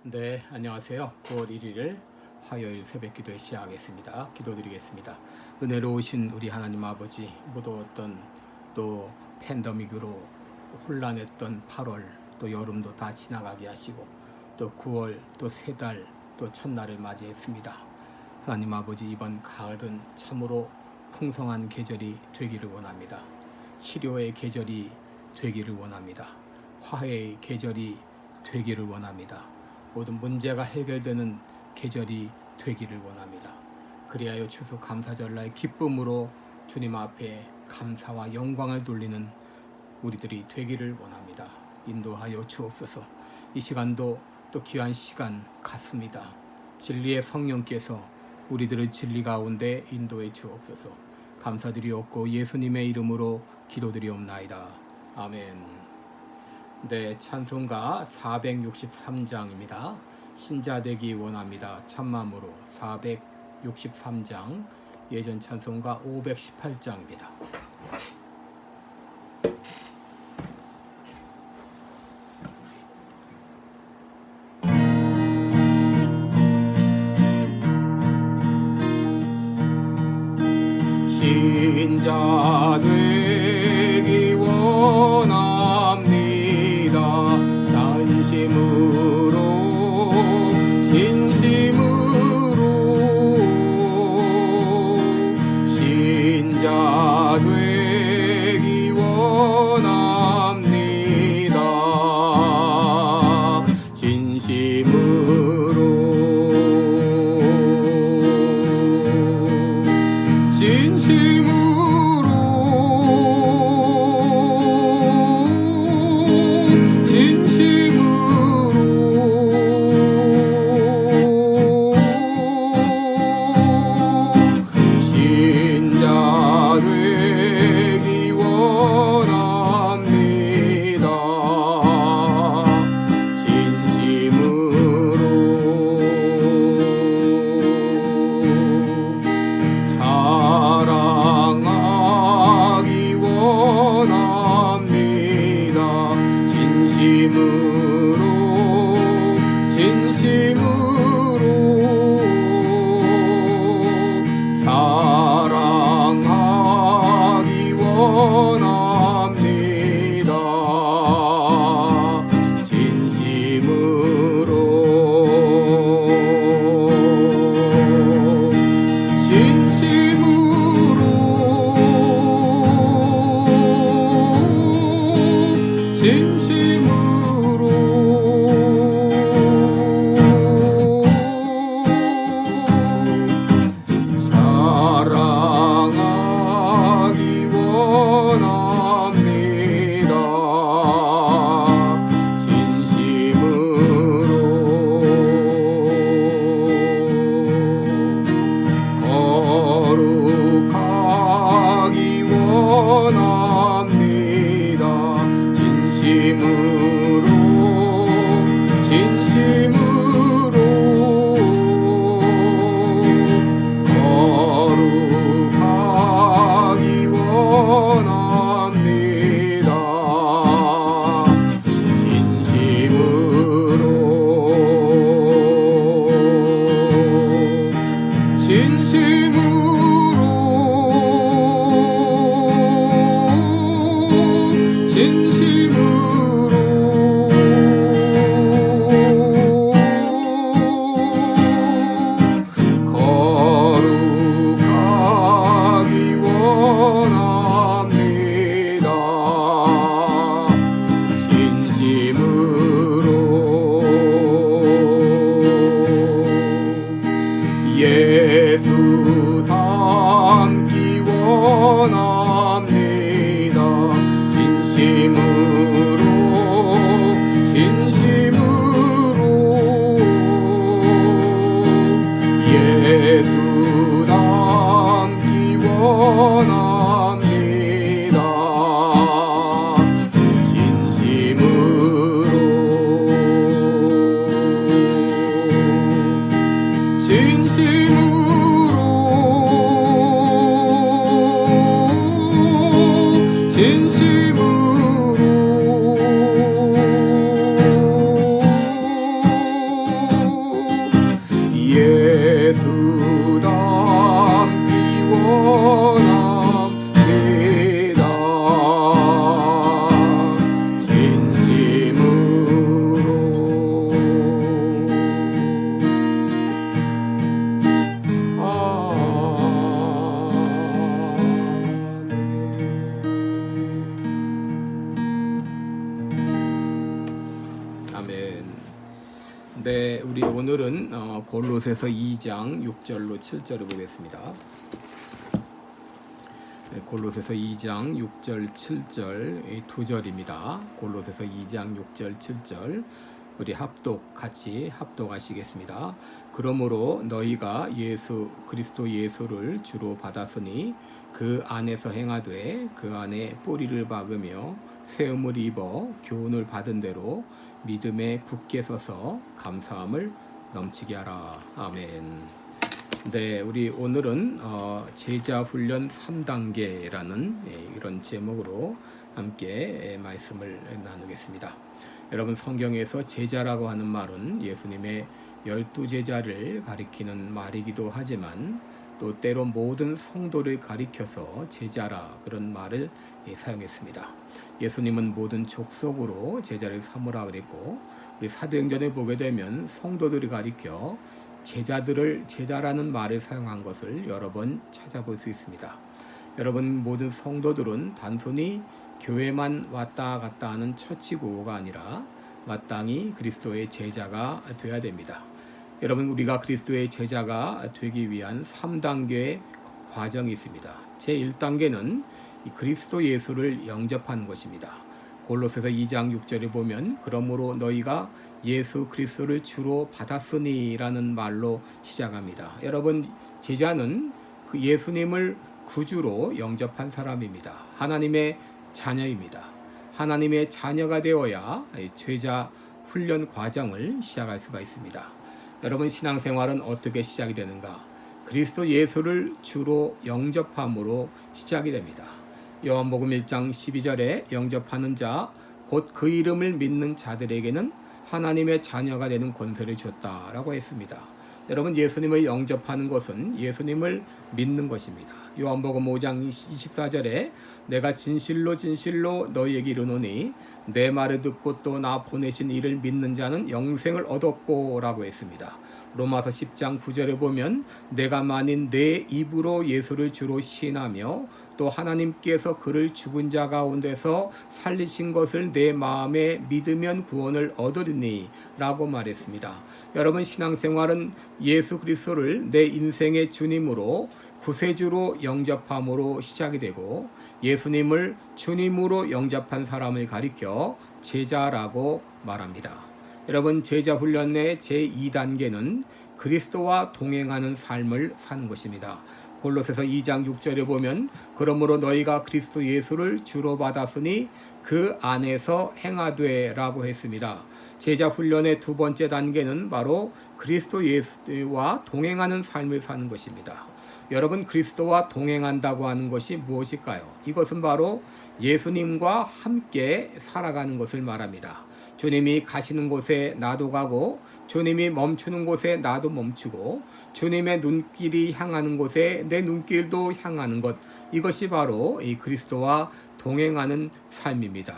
네, 안녕하세요. 9월 1일 화요일 새벽 기도에 시작하겠습니다. 기도드리겠습니다. 은혜로우신 우리 하나님 아버지, 무더웠던 또 팬데믹으로 혼란했던 8월, 또 여름도 다 지나가게 하시고 또 9월 또 세 달 또 첫날을 맞이했습니다. 하나님 아버지, 이번 가을은 참으로 풍성한 계절이 되기를 원합니다. 치료의 계절이 되기를 원합니다. 화해의 계절이 되기를 원합니다. 모든 문제가 해결되는 계절이 되기를 원합니다. 그리하여 추수 감사절날 기쁨으로 주님 앞에 감사와 영광을 돌리는 우리들이 되기를 원합니다. 인도하여 주옵소서. 이 시간도 또 귀한 시간 같습니다. 진리의 성령께서 우리들을 진리 가운데 인도해 주옵소서. 감사드리옵고 예수님의 이름으로 기도드리옵나이다. 아멘. 네, 찬송가 463장입니다. 신자 되기 원합니다. 참마음으로 463장, 예전 찬송가 518장입니다. 신자 되기 원합니다. 진심으로 신자 되기 원합니다. 진심으로 아멘. 네, 우리 오늘은 골로새서 2장 6절로 7절을 보겠습니다. 네, 골로새서 2장 6절 7절 두 절입니다. 골로새서 2장 6절 7절 우리 같이 합독하시겠습니다. 그러므로 너희가 그리스도 예수를 주로 받았으니 그 안에서 행하되 그 안에 뿌리를 박으며 세움을 입어 교훈을 받은 대로 믿음에 굳게 서서 감사함을 넘치게 하라. 아멘. 네, 우리 오늘은 제자 훈련 3단계라는 이런 제목으로 함께 말씀을 나누겠습니다. 여러분, 성경에서 제자라고 하는 말은 예수님의 12제자를 가리키는 말이기도 하지만 또 때로 모든 성도를 가리켜서 제자라 그런 말을 사용했습니다. 예수님은 모든 족속으로 제자를 삼으라 그랬고, 우리 사도행전에 보게 되면 성도들을 가리켜 제자들을 제자라는 말을 사용한 것을 여러 번 찾아볼 수 있습니다. 여러분, 모든 성도들은 단순히 교회만 왔다 갔다 하는 처치고가 아니라 마땅히 그리스도의 제자가 되어야 됩니다. 여러분, 우리가 그리스도의 제자가 되기 위한 3단계의 과정이 있습니다. 제1단계는 그리스도 예수를 영접하는 것입니다. 골로새서 2장 6절에 보면 그러므로 너희가 예수 그리스도를 주로 받았으니 라는 말로 시작합니다. 여러분, 제자는 그 예수님을 구주로 영접한 사람입니다. 하나님의 자녀입니다. 하나님의 자녀가 되어야 제자 훈련 과정을 시작할 수가 있습니다. 여러분, 신앙생활은 어떻게 시작이 되는가? 그리스도 예수를 주로 영접함으로 시작이 됩니다. 요한복음 1장 12절에 영접하는 자, 곧 그 이름을 믿는 자들에게는 하나님의 자녀가 되는 권세를 줬다라고 했습니다. 여러분, 예수님을 영접하는 것은 예수님을 믿는 것입니다. 요한복음 5장 24절에 내가 진실로 진실로 너희에게 이르노니 내 말을 듣고 또 나 보내신 이를 믿는 자는 영생을 얻었고 라고 했습니다. 로마서 10장 9절에 보면 내가 만일 내 입으로 예수를 주로 시인하며 또 하나님께서 그를 죽은 자 가운데서 살리신 것을 내 마음에 믿으면 구원을 얻으리니 라고 말했습니다. 여러분, 신앙생활은 예수 그리스도를 내 인생의 주님으로 구세주로 영접함으로 시작이 되고, 예수님을 주님으로 영접한 사람을 가리켜 제자라고 말합니다. 여러분, 제자 훈련의 제2단계는 그리스도와 동행하는 삶을 사는 것입니다. 골로새서 2장 6절에 보면 그러므로 너희가 그리스도 예수를 주로 받았으니 그 안에서 행하되 라고 했습니다. 제자 훈련의 두 번째 단계는 바로 그리스도 예수와 동행하는 삶을 사는 것입니다. 여러분, 그리스도와 동행한다고 하는 것이 무엇일까요? 이것은 바로 예수님과 함께 살아가는 것을 말합니다. 주님이 가시는 곳에 나도 가고, 주님이 멈추는 곳에 나도 멈추고, 주님의 눈길이 향하는 곳에 내 눈길도 향하는 것, 이것이 바로 이 그리스도와 동행하는 삶입니다.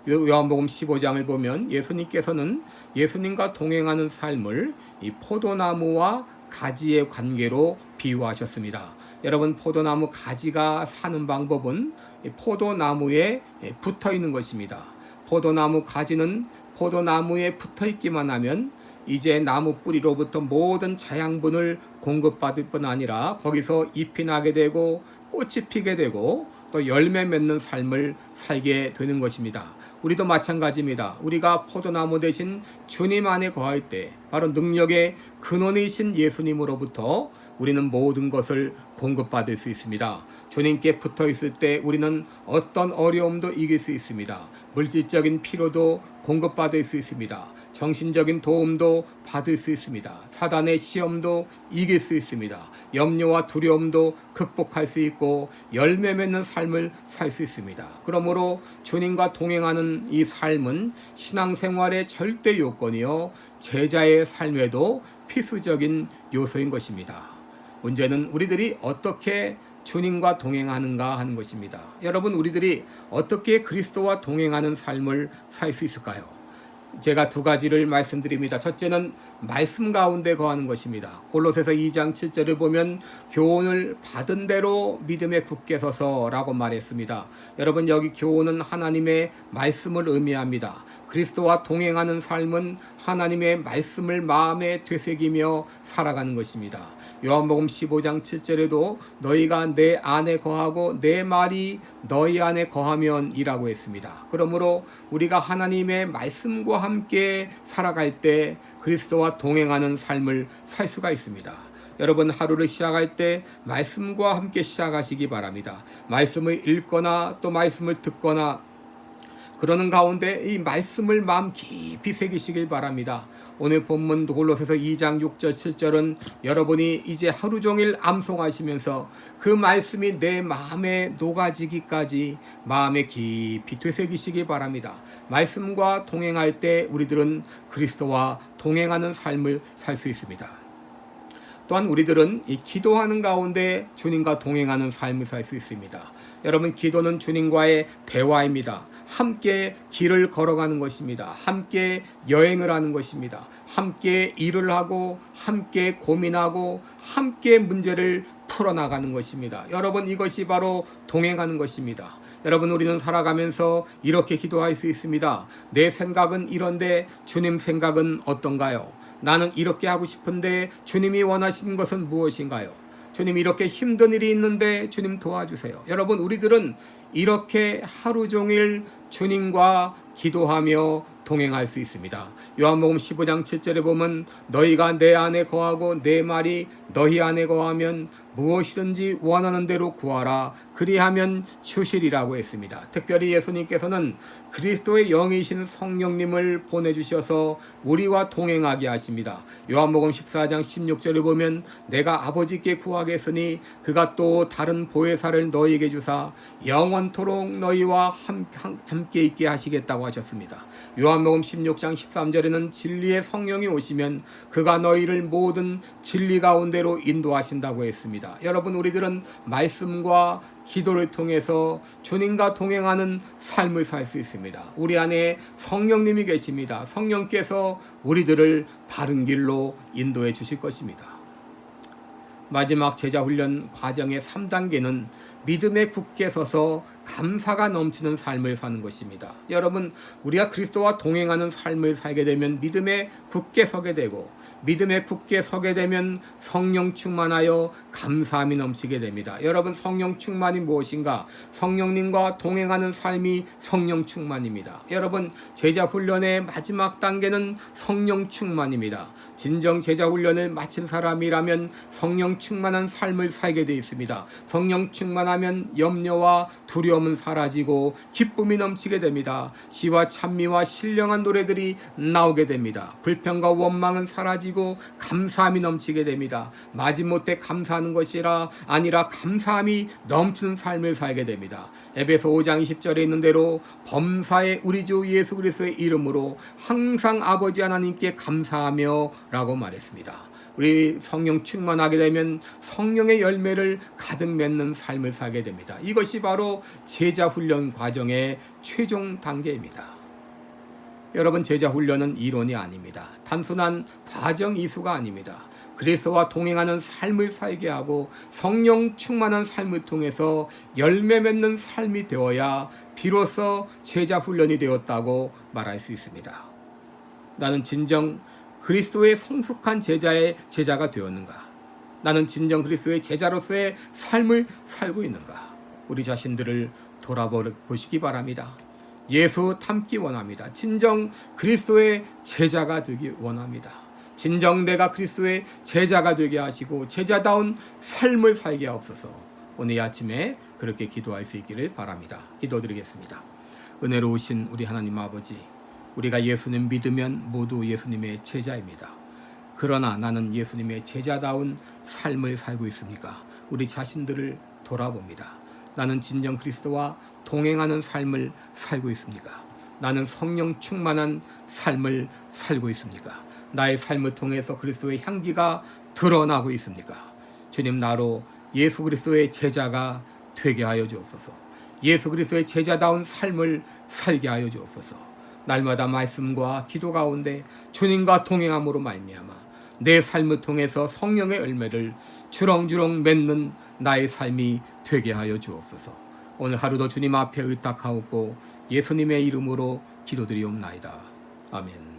요한복음 15장을 보면 예수님께서는 예수님과 동행하는 삶을 이 포도나무와 가지의 관계로 비유하셨습니다. 여러분, 포도나무 가지가 사는 방법은 포도나무에 붙어 있는 것입니다. 포도나무 가지는 포도나무에 붙어 있기만 하면 이제 나무 뿌리로부터 모든 자양분을 공급받을 뿐 아니라 거기서 잎이 나게 되고 꽃이 피게 되고 또 열매 맺는 삶을 살게 되는 것입니다. 우리도 마찬가지입니다. 우리가 포도나무 대신 주님 안에 거할 때 바로 능력의 근원이신 예수님으로부터 우리는 모든 것을 공급받을 수 있습니다. 주님께 붙어 있을 때 우리는 어떤 어려움도 이길 수 있습니다. 물질적인 피로도 공급받을 수 있습니다. 정신적인 도움도 받을 수 있습니다. 사단의 시험도 이길 수 있습니다. 염려와 두려움도 극복할 수 있고 열매 맺는 삶을 살 수 있습니다. 그러므로 주님과 동행하는 이 삶은 신앙생활의 절대 요건이요, 제자의 삶에도 필수적인 요소인 것입니다. 문제는 우리들이 어떻게 주님과 동행하는가 하는 것입니다. 여러분, 우리들이 어떻게 그리스도와 동행하는 삶을 살 수 있을까요? 제가 두 가지를 말씀드립니다. 첫째는 말씀 가운데 거하는 것입니다. 골로새서 2장 7절을 보면 교훈을 받은 대로 믿음에 굳게 서서라고 말했습니다. 여러분, 여기 교훈은 하나님의 말씀을 의미합니다. 그리스도와 동행하는 삶은 하나님의 말씀을 마음에 되새기며 살아가는 것입니다. 요한복음 15장 7절에도 너희가 내 안에 거하고 내 말이 너희 안에 거하면 이라고 했습니다. 그러므로 우리가 하나님의 말씀과 함께 살아갈 때 그리스도와 동행하는 삶을 살 수가 있습니다. 여러분, 하루를 시작할 때 말씀과 함께 시작하시기 바랍니다. 말씀을 읽거나 또 말씀을 듣거나 그러는 가운데 이 말씀을 마음 깊이 새기시길 바랍니다. 오늘 본문 골로새서 2장 6절 7절은 여러분이 이제 하루 종일 암송하시면서 그 말씀이 내 마음에 녹아지기까지 마음에 깊이 되새기시기 바랍니다. 말씀과 동행할 때 우리들은 그리스도와 동행하는 삶을 살 수 있습니다. 또한 우리들은 이 기도하는 가운데 주님과 동행하는 삶을 살 수 있습니다. 여러분, 기도는 주님과의 대화입니다. 함께 길을 걸어가는 것입니다. 함께 여행을 하는 것입니다. 함께 일을 하고 함께 고민하고 함께 문제를 풀어나가는 것입니다. 여러분, 이것이 바로 동행하는 것입니다. 여러분, 우리는 살아가면서 이렇게 기도할 수 있습니다. 내 생각은 이런데 주님 생각은 어떤가요? 나는 이렇게 하고 싶은데 주님이 원하시는 것은 무엇인가요? 주님, 이렇게 힘든 일이 있는데 주님 도와주세요. 여러분, 우리들은 이렇게 하루 종일 주님과 기도하며 동행할 수 있습니다. 요한복음 15장 7절에 보면 너희가 내 안에 거하고 내 말이 너희 안에 거하면 무엇이든지 원하는 대로 구하라 그리하면 주시리라고 했습니다. 특별히 예수님께서는 그리스도의 영이신 성령님을 보내주셔서 우리와 동행하게 하십니다. 요한복음 14장 16절을 보면 내가 아버지께 구하겠으니 그가 또 다른 보혜사를 너희에게 주사 영원토록 너희와 함께 있게 하시겠다고 하셨습니다. 요한복음 16장 13절에는 진리의 성령이 오시면 그가 너희를 모든 진리 가운데로 인도하신다고 했습니다. 여러분, 우리들은 말씀과 기도를 통해서 주님과 동행하는 삶을 살 수 있습니다. 우리 안에 성령님이 계십니다. 성령께서 우리들을 바른 길로 인도해 주실 것입니다. 마지막 제자훈련 과정의 3단계는 믿음에 굳게 서서 감사가 넘치는 삶을 사는 것입니다. 여러분, 우리가 그리스도와 동행하는 삶을 살게 되면 믿음에 굳게 서게 되고 믿음에 굳게 서게 되면 성령 충만하여 감사함이 넘치게 됩니다. 여러분, 성령 충만이 무엇인가? 성령님과 동행하는 삶이 성령 충만입니다. 여러분, 제자 훈련의 마지막 단계는 성령 충만입니다. 진정 제자 훈련을 마친 사람이라면 성령 충만한 삶을 살게 되어 있습니다. 성령 충만하면 염려와 두려움은 사라지고 기쁨이 넘치게 됩니다. 시와 찬미와 신령한 노래들이 나오게 됩니다. 불평과 원망은 사라지고 감사함이 넘치게 됩니다. 마지못해 감사하는 것이라 아니라 감사함이 넘치는 삶을 살게 됩니다. 에베소 5장 20절에 있는 대로 범사에 우리 주 예수 그리스도의 이름으로 항상 아버지 하나님께 감사하며 라고 말했습니다. 우리 성령 충만하게 되면 성령의 열매를 가득 맺는 삶을 살게 됩니다. 이것이 바로 제자 훈련 과정의 최종 단계입니다. 여러분, 제자 훈련은 이론이 아닙니다. 단순한 과정 이수가 아닙니다. 그리스도와 동행하는 삶을 살게 하고 성령 충만한 삶을 통해서 열매 맺는 삶이 되어야 비로소 제자 훈련이 되었다고 말할 수 있습니다. 나는 진정 그리스도의 성숙한 제자가 되었는가? 나는 진정 그리스도의 제자로서의 삶을 살고 있는가? 우리 자신들을 돌아보시기 바랍니다. 예수 닮기 원합니다. 진정 그리스도의 제자가 되기 원합니다. 진정 내가 그리스도의 제자가 되게 하시고 제자다운 삶을 살게 하옵소서. 오늘 아침에 그렇게 기도할 수 있기를 바랍니다. 기도드리겠습니다. 은혜로우신 우리 하나님 아버지, 우리가 예수님 믿으면 모두 예수님의 제자입니다. 그러나 나는 예수님의 제자다운 삶을 살고 있습니까? 우리 자신들을 돌아봅니다. 나는 진정 그리스도와 동행하는 삶을 살고 있습니까? 나는 성령 충만한 삶을 살고 있습니까? 나의 삶을 통해서 그리스도의 향기가 드러나고 있습니까? 주님, 나로 예수 그리스도의 제자가 되게 하여 주옵소서. 예수 그리스도의 제자다운 삶을 살게 하여 주옵소서. 날마다 말씀과 기도 가운데 주님과 동행함으로 말미암아 내 삶을 통해서 성령의 열매를 주렁주렁 맺는 나의 삶이 되게 하여 주옵소서. 오늘 하루도 주님 앞에 의탁하옵고 예수님의 이름으로 기도드리옵나이다. 아멘.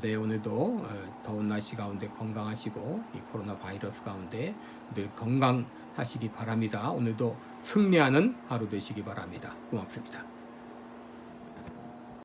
네, 오늘도 더운 날씨 가운데 건강하시고 이 코로나 바이러스 가운데 늘 건강하시기 바랍니다. 오늘도 승리하는 하루 되시기 바랍니다. 고맙습니다.